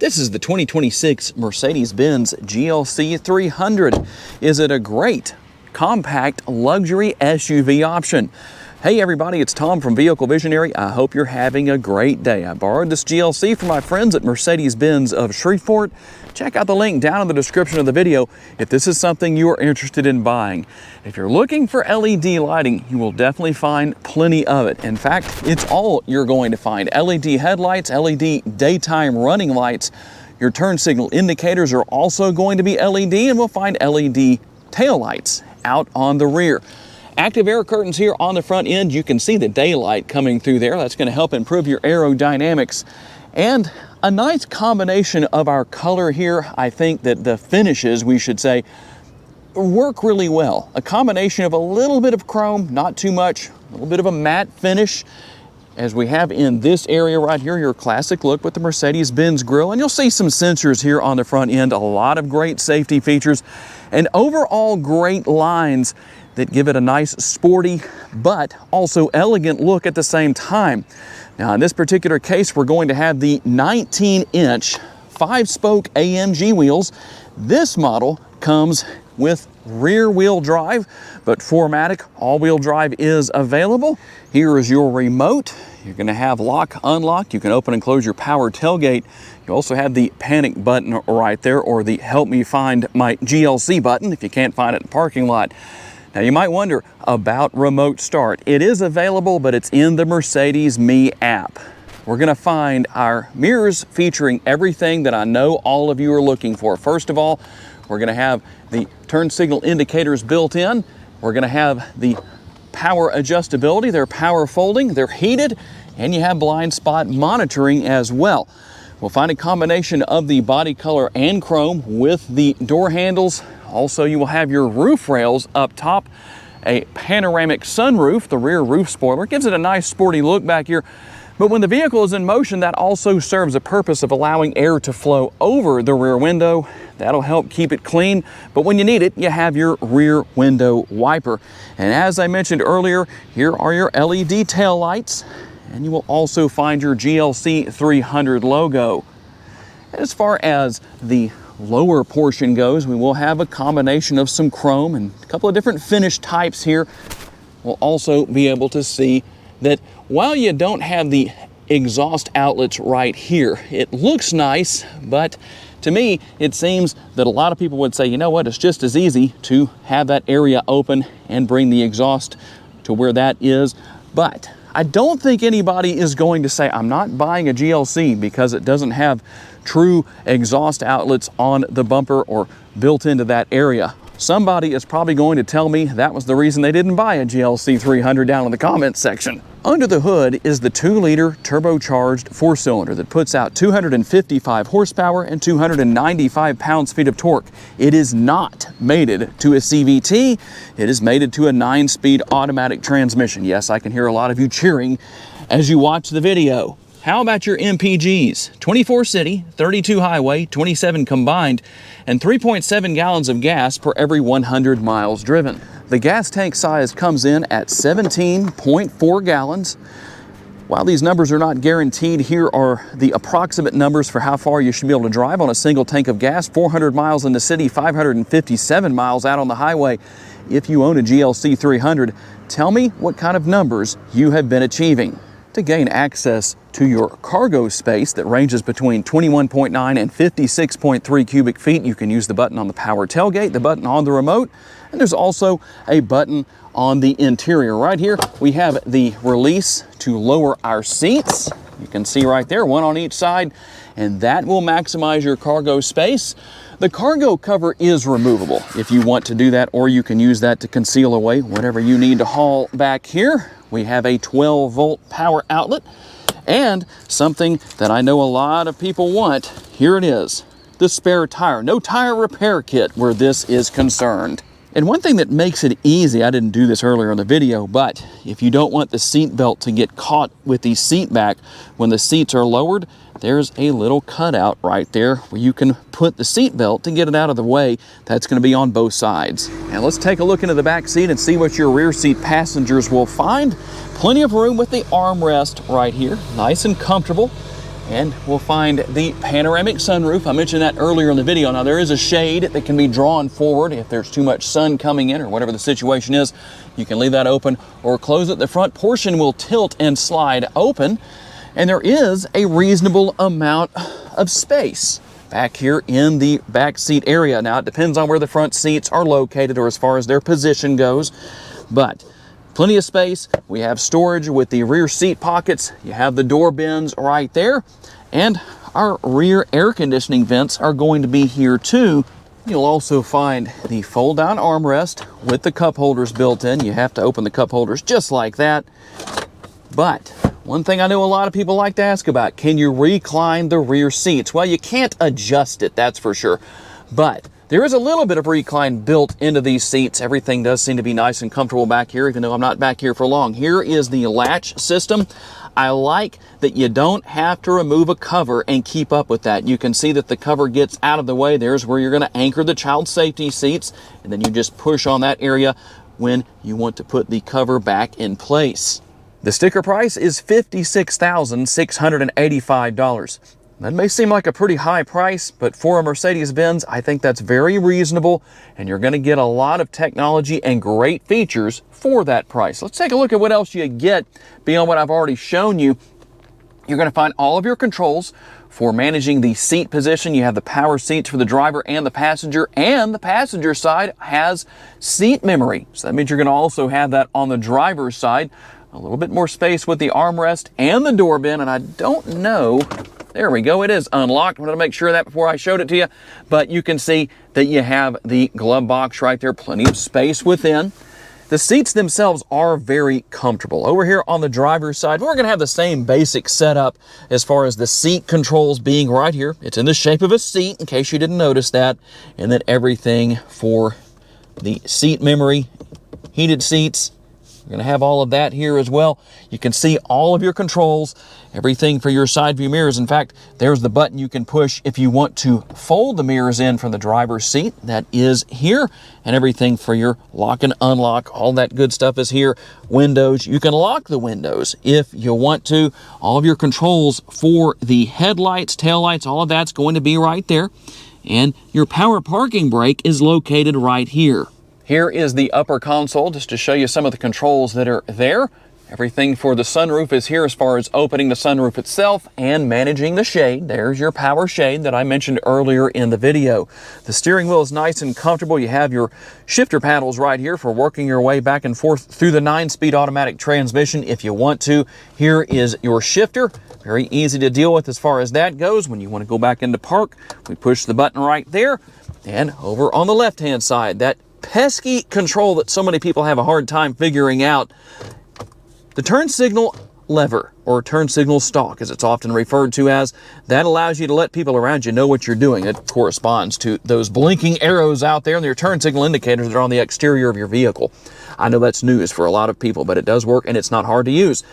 This is the 2026 Mercedes Benz GLC 300. Is it a great, compact, luxury SUV option? Hey everybody, it's Tom from Vehicle Visionary. I hope you're having a great day. I borrowed this GLC from my friends at Mercedes Benz of Shreveport. Check out the link down in the description of the video if this is something you are interested in buying. If you're looking for LED lighting, you will definitely find plenty of it. In fact, it's all you're going to find. LED headlights, LED daytime running lights. Your turn signal indicators are also going to be LED, and we'll find LED taillights out on the rear. Active air curtains here on the front end. You can see the daylight coming through there. That's going to help improve your aerodynamics. And a nice combination of our color here. I think that the finishes, we should say, work really well. A combination of a little bit of chrome, not too much, a little bit of a matte finish, as we have in this area right here, your classic look with the Mercedes-Benz grille. And you'll see some sensors here on the front end, a lot of great safety features, and overall great lines that give it a nice sporty but also elegant look at the same time. Now in this particular case, we're going to have the 19-inch 5-spoke AMG wheels. This model comes with rear-wheel drive, but 4MATIC all-wheel drive is available. Here is your remote. You're going to have lock, unlock. You can open and close your power tailgate. You also have the panic button right there, or the help me find my GLC button if you can't find it in the parking lot. Now you might wonder about remote start. It is available, but it's in the Mercedes Me app. We're gonna find our mirrors featuring everything that I know all of you are looking for. First of all, we're gonna have the turn signal indicators built in. We're gonna have the power adjustability. They're power folding, they're heated, and you have blind spot monitoring as well. We'll find a combination of the body color and chrome with the door handles. Also, you will have your roof rails up top, a panoramic sunroof. The rear roof spoiler gives it a nice sporty look back here. But when the vehicle is in motion, that also serves a purpose of allowing air to flow over the rear window. That'll help keep it clean. But when you need it, you have your rear window wiper. And as I mentioned earlier, here are your LED tail lights. And you will also find your GLC 300 logo. As far as the lower portion goes, we will have a combination of some chrome and a couple of different finish types here. We'll also be able to see that while you don't have the exhaust outlets right here, it looks nice, but to me, it seems that a lot of people would say, you know what, it's just as easy to have that area open and bring the exhaust to where that is. But I don't think anybody is going to say, I'm not buying a GLC because it doesn't have true exhaust outlets on the bumper or built into that area. Somebody is probably going to tell me that was the reason they didn't buy a GLC 300 down in the comments section. Under the hood is the 2-liter turbocharged 4-cylinder that puts out 255 horsepower and 295 pounds-feet of torque. It is not mated to a CVT. It is mated to a 9-speed automatic transmission. Yes, I can hear a lot of you cheering as you watch the video. How about your MPGs? 24 city, 32 highway, 27 combined, and 3.7 gallons of gas per every 100 miles driven. The gas tank size comes in at 17.4 gallons. While these numbers are not guaranteed, here are the approximate numbers for how far you should be able to drive on a single tank of gas. 400 miles in the city, 557 miles out on the highway. If you own a GLC 300, tell me what kind of numbers you have been achieving. To gain access to your cargo space that ranges between 21.9 and 56.3 cubic feet, you can use the button on the power tailgate, the button on the remote, and there's also a button on the interior. Right here, we have the release to lower our seats. You can see right there, one on each side, and that will maximize your cargo space. The cargo cover is removable if you want to do that, or you can use that to conceal away whatever you need to haul back here. We have a 12-volt power outlet, and something that I know a lot of people want, here it is, the spare tire. No tire repair kit where this is concerned. And one thing that makes it easy, I didn't do this earlier in the video, but if you don't want the seat belt to get caught with the seat back when the seats are lowered, there's a little cutout right there where you can put the seat belt to get it out of the way. That's going to be on both sides. And let's take a look into the back seat and see what your rear seat passengers will find. Plenty of room with the armrest right here, nice and comfortable. And we'll find the panoramic sunroof. I mentioned that earlier in the video. Now there is a shade that can be drawn forward if there's too much sun coming in or whatever the situation is. You can leave that open or close it. The front portion will tilt and slide open. And there is a reasonable amount of space back here in the back seat area. Now it depends on where the front seats are located or as far as their position goes, but plenty of space. We have storage with the rear seat pockets. You have the door bins right there, and our rear air conditioning vents are going to be here too. You'll also find the fold down armrest with the cup holders built in. You have to open the cup holders just like that. But one thing I know a lot of people like to ask about, can you recline the rear seats? Well, you can't adjust it, that's for sure. But there is a little bit of recline built into these seats. Everything does seem to be nice and comfortable back here, even though I'm not back here for long. Here is the latch system. I like that you don't have to remove a cover and keep up with that. You can see that the cover gets out of the way. There's where you're going to anchor the child safety seats, and then you just push on that area when you want to put the cover back in place. The sticker price is $56,685. That may seem like a pretty high price, but for a Mercedes Benz, I think that's very reasonable, and you're going to get a lot of technology and great features for that price. Let's take a look at what else you get beyond what I've already shown you. You're going to find all of your controls for managing the seat position. You have the power seats for the driver and the passenger side has seat memory. So that means you're going to also have that on the driver's side. A little bit more space with the armrest and the door bin, and I don't know, there we go, it is unlocked. I wanted to make sure of that before I showed it to you, but you can see that you have the glove box right there, plenty of space within. The seats themselves are very comfortable. Over here on the driver's side, we're going to have the same basic setup as far as the seat controls being right here. It's in the shape of a seat, in case you didn't notice that, and then everything for the seat memory, heated seats. You're going to have all of that here as well. You can see all of your controls, everything for your side view mirrors. In fact, there's the button you can push if you want to fold the mirrors in from the driver's seat. That is here. And everything for your lock and unlock, all that good stuff is here. Windows, you can lock the windows if you want to. All of your controls for the headlights, taillights, all of that's going to be right there. And your power parking brake is located right here. Here is the upper console, just to show you some of the controls that are there. Everything for the sunroof is here as far as opening the sunroof itself and managing the shade. There's your power shade that I mentioned earlier in the video. The steering wheel is nice and comfortable. You have your shifter paddles right here for working your way back and forth through the 9-speed automatic transmission if you want to. Here is your shifter. Very easy to deal with as far as that goes. When you want to go back into park, we push the button right there. And over on the left-hand side, that pesky control that so many people have a hard time figuring out. The turn signal lever, or turn signal stalk as it's often referred to as, that allows you to let people around you know what you're doing. It corresponds to those blinking arrows out there and your turn signal indicators that are on the exterior of your vehicle. I know that's news for a lot of people, but it does work and it's not hard to use.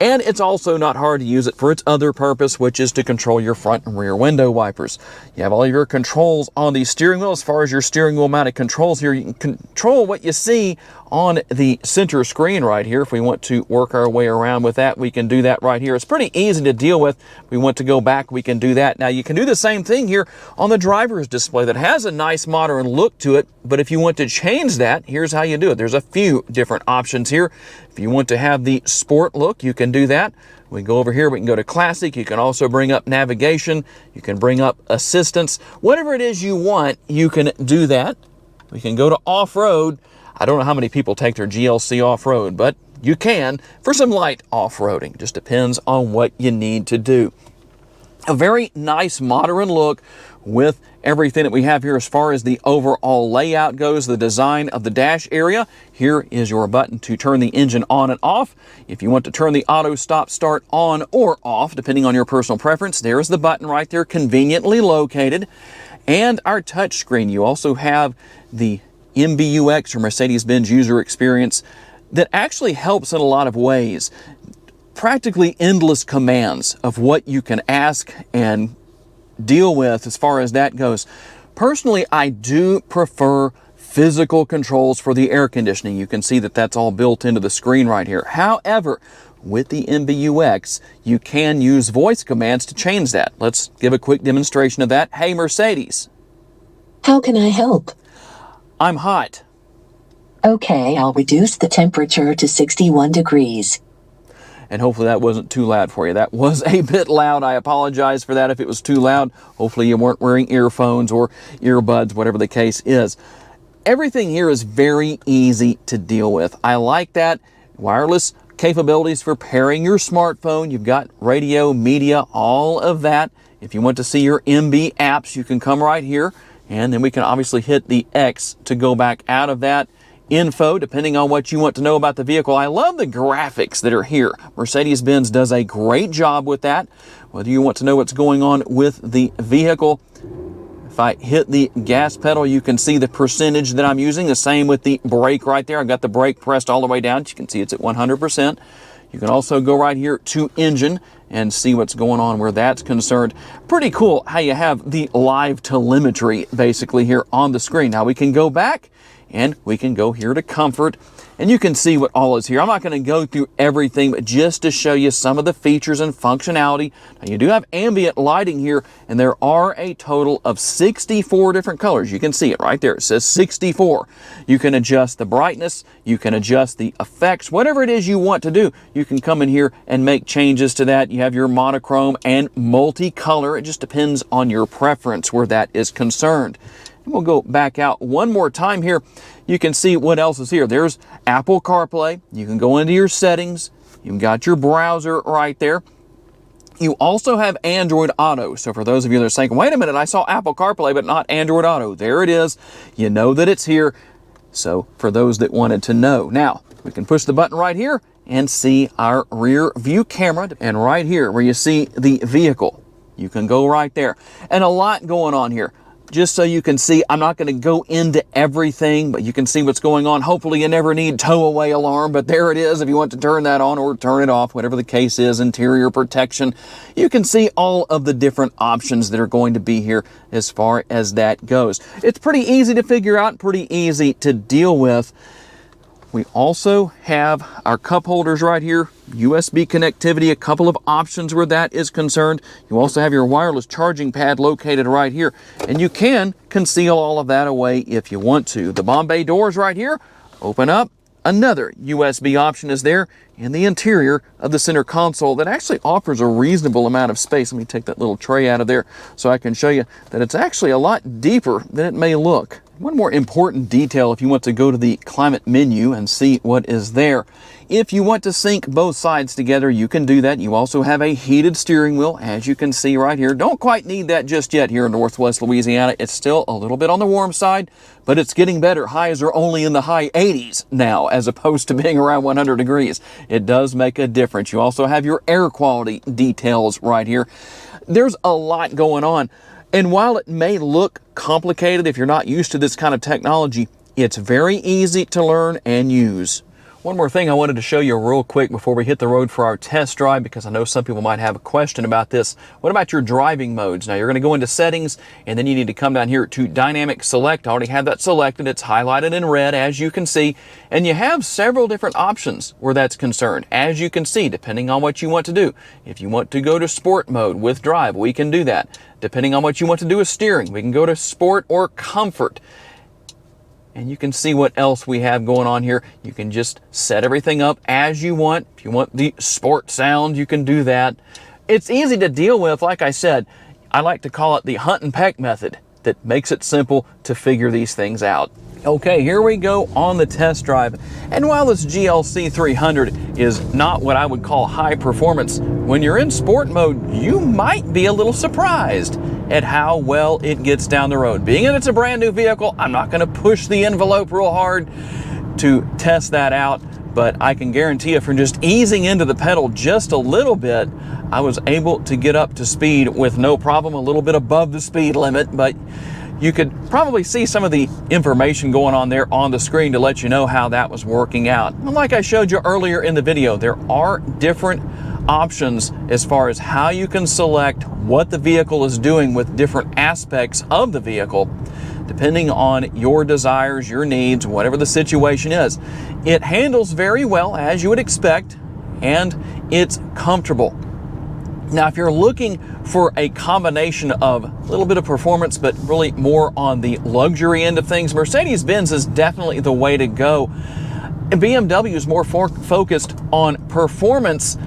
And it's also not hard to use it for its other purpose, which is to control your front and rear window wipers. You have all of your controls on the steering wheel. As far as your steering wheel mounted controls here, you can control what you see on the center screen right here. If we want to work our way around with that, we can do that right here. It's pretty easy to deal with. If we want to go back, we can do that. Now you can do the same thing here on the driver's display that has a nice modern look to it, but if you want to change that, here's how you do it. There's a few different options here. If you want to have the sport look, you can do that. We go over here, we can go to classic. You can also bring up navigation. You can bring up assistance. Whatever it is you want, you can do that. We can go to off-road. I don't know how many people take their GLC off-road, but you can for some light off-roading. Just depends on what you need to do. A very nice modern look with everything that we have here as far as the overall layout goes, the design of the dash area. Here is your button to turn the engine on and off. If you want to turn the auto stop start on or off, depending on your personal preference, there's the button right there, conveniently located. And our touch screen, you also have the MBUX, or Mercedes Benz User Experience, that actually helps in a lot of ways. Practically endless commands of what you can ask and deal with as far as that goes. Personally, I do prefer physical controls for the air conditioning. You can see that that's all built into the screen right here. However, with the MBUX, you can use voice commands to change that. Let's give a quick demonstration of that. Hey Mercedes. How can I help? I'm hot. Okay, I'll reduce the temperature to 61 degrees. And hopefully that wasn't too loud for you. That was a bit loud. I apologize for that if it was too loud. Hopefully you weren't wearing earphones or earbuds, whatever the case is. Everything here is very easy to deal with. I like that. Wireless capabilities for pairing your smartphone. You've got radio, media, all of that. If you want to see your MB apps, you can come right here. And then we can obviously hit the X to go back out of that. Info, depending on what you want to know about the vehicle. I love the graphics that are here. Mercedes-Benz does a great job with that. Whether you want to know what's going on with the vehicle, if I hit the gas pedal, you can see the percentage that I'm using. The same with the brake right there. I've got the brake pressed all the way down. You can see it's at 100%. You can also go right here to engine and see what's going on where that's concerned. Pretty cool how you have the live telemetry basically here on the screen. Now we can go back and we can go here to comfort, and you can see what all is here. I'm not going to go through everything, but just to show you some of the features and functionality. Now you do have ambient lighting here, and there are a total of 64 different colors. You can see it right there. It says 64. You can adjust the brightness, you can adjust the effects, whatever it is you want to do. You can come in here and make changes to that. You have your monochrome and multicolor. It just depends on your preference where that is concerned. And we'll go back out one more time here. You can see what else is here. There's Apple CarPlay. You can go into your settings. You've got your browser right there. You also have Android Auto. So for those of you that are saying, wait a minute, I saw Apple CarPlay, but not Android Auto. There it is. You know that it's here. So for those that wanted to know. Now, we can push the button right here and see our rear view camera. And right here where you see the vehicle, you can go right there. And a lot going on here. Just so you can see, I'm not going to go into everything, but you can see what's going on. Hopefully you never need tow away alarm, but there it is if you want to turn that on or turn it off, whatever the case is, interior protection. You can see all of the different options that are going to be here as far as that goes. It's pretty easy to figure out, pretty easy to deal with. We also have our cup holders right here, USB connectivity, a couple of options where that is concerned. You also have your wireless charging pad located right here, and you can conceal all of that away if you want to. The Bombay doors right here open up. Another USB option is there in the interior of the center console that actually offers a reasonable amount of space. Let me take that little tray out of there so I can show you that it's actually a lot deeper than it may look. One more important detail if you want to go to the climate menu and see what is there. If you want to sync both sides together, you can do that. You also have a heated steering wheel, as you can see right here. Don't quite need that just yet here in Northwest Louisiana. It's still a little bit on the warm side, but it's getting better. Highs are only in the high 80s now, as opposed to being around 100 degrees. It does make a difference. You also have your air quality details right here. There's a lot going on. And while it may look complicated if you're not used to this kind of technology, it's very easy to learn and use. One more thing I wanted to show you real quick before we hit the road for our test drive, because I know some people might have a question about this. What about your driving modes? Now you're going to go into settings, and then you need to come down here to dynamic select. I already have that selected. It's highlighted in red, as you can see, and you have several different options where that's concerned, as you can see, depending on what you want to do. If you want to go to sport mode with drive, we can do that. Depending on what you want to do with steering, we can go to sport or comfort. And you can see what else we have going on here. You can just set everything up as you want. If you want the sport sound, you can do that. It's easy to deal with. Like I said, I like to call it the hunt and peck method that makes it simple to figure these things out. Okay, here we go on the test drive. And while this GLC 300 is not what I would call high performance, when you're in sport mode, you might be a little surprised at how well it gets down the road. Being that it's a brand new vehicle, I'm not going to push the envelope real hard to test that out, but I can guarantee you from just easing into the pedal just a little bit, I was able to get up to speed with no problem, a little bit above the speed limit, but you could probably see some of the information going on there on the screen to let you know how that was working out. And like I showed you earlier in the video, there are different options as far as how you can select what the vehicle is doing with different aspects of the vehicle, depending on your desires, your needs, whatever the situation is. It handles very well, as you would expect. and it's comfortable. Now, if you're looking for a combination of a little bit of performance, but really more on the luxury end of things, Mercedes Benz is definitely the way to go. And BMW is more focused on performance,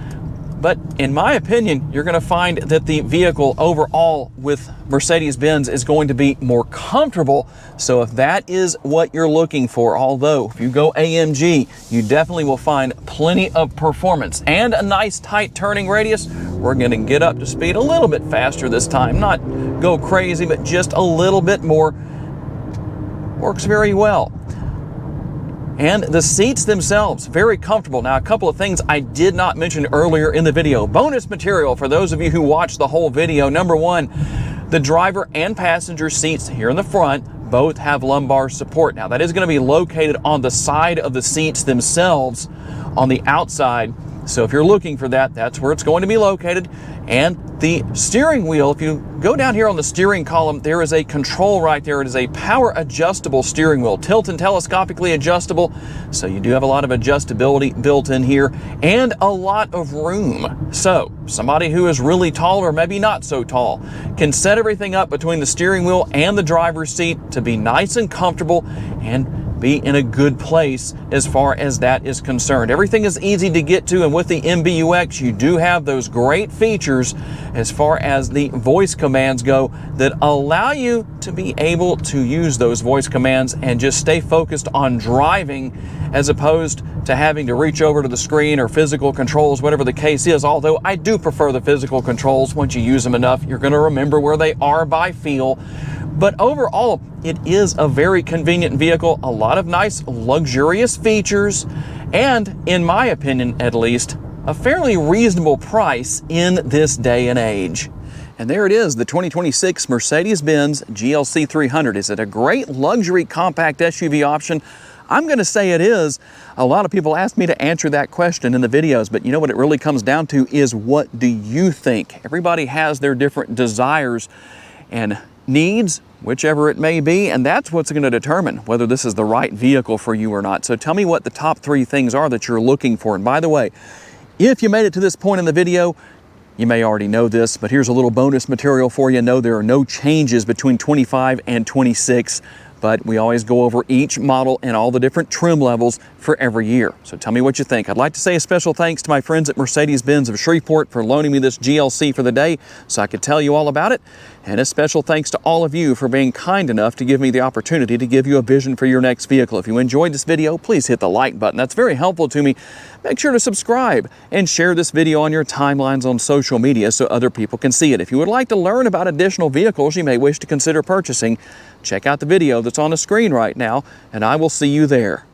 but in my opinion, you're going to find that the vehicle overall with Mercedes Benz is going to be more comfortable. So if that is what you're looking for, although if you go AMG, you definitely will find plenty of performance and a nice tight turning radius. We're going to get up to speed a little bit faster this time, not go crazy, but just a little bit more. Works very well. And the seats themselves, very comfortable. Now, a couple of things I did not mention earlier in the video. Bonus material for those of you who watched the whole video. Number one, the driver and passenger seats here in the front both have lumbar support. Now, that is going to be located on the side of the seats themselves on the outside. So if you're looking for that, that's where it's going to be located. And the steering wheel, if you go down here on the steering column, there is a control right there. It is a power adjustable steering wheel, tilt and telescopically adjustable. So you do have a lot of adjustability built in here and a lot of room. So somebody who is really tall or maybe not so tall can set everything up between the steering wheel and the driver's seat to be nice and comfortable and be in a good place as far as that is concerned. Everything is easy to get to, and with the MBUX, you do have those great features as far as the voice commands go that allow you to be able to use those voice commands and just stay focused on driving as opposed to having to reach over to the screen or physical controls, whatever the case is. Although I do prefer the physical controls. Once you use them enough, you're going to remember where they are by feel. But overall, it is a very convenient vehicle, a lot of nice luxurious features, and in my opinion at least, a fairly reasonable price in this day and age. And there it is, the 2026 Mercedes Benz GLC 300. Is it a great luxury compact SUV option? I'm going to say it is. A lot of people ask me to answer that question in the videos, but you know what it really comes down to is, what do you think? Everybody has their different desires and needs, whichever it may be, and that's what's going to determine whether this is the right vehicle for you or not. So tell me what the top 3 things are that you're looking for. And by the way, if you made it to this point in the video, you may already know this, but here's a little bonus material for you. No, there are no changes between 25 and 26, but we always go over each model and all the different trim levels for every year. So tell me what you think. I'd like to say a special thanks to my friends at Mercedes-Benz of Shreveport for loaning me this GLC for the day so I could tell you all about it. And a special thanks to all of you for being kind enough to give me the opportunity to give you a vision for your next vehicle. If you enjoyed this video, please hit the like button. That's very helpful to me. Make sure to subscribe and share this video on your timelines on social media so other people can see it. If you would like to learn about additional vehicles you may wish to consider purchasing, check out the video that's on the screen right now, and I will see you there.